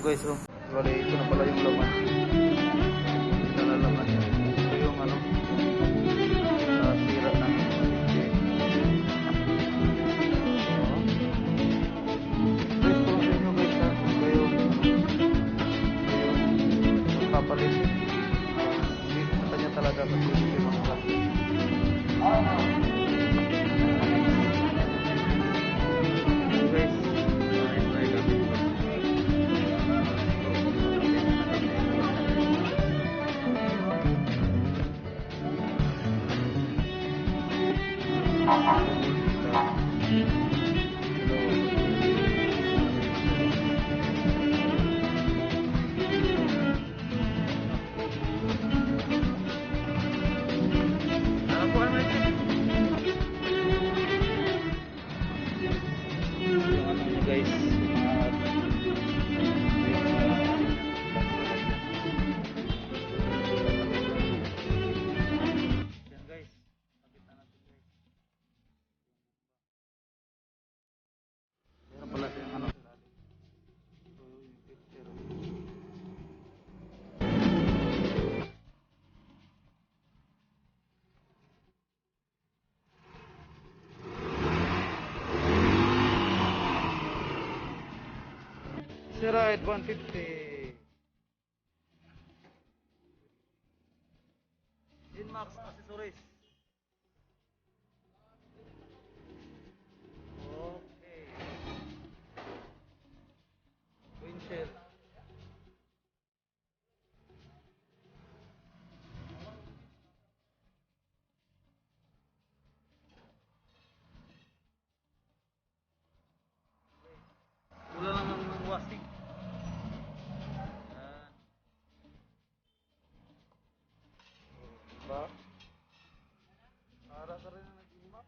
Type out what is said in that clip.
guys, oh. Bale, ito na pala yung laman. Ito na laman niya. Ito yung ano, sira ng guys, kung sa inyo guys, ha, kung kayo magpapalit, hindi sa kanya talaga kasi yung mga plastic. Guys, Sierra 150 Inmax accessories. Okay. Windshield. Wala lang ng wasig. Diba? Para ka rin na nag-Inmax.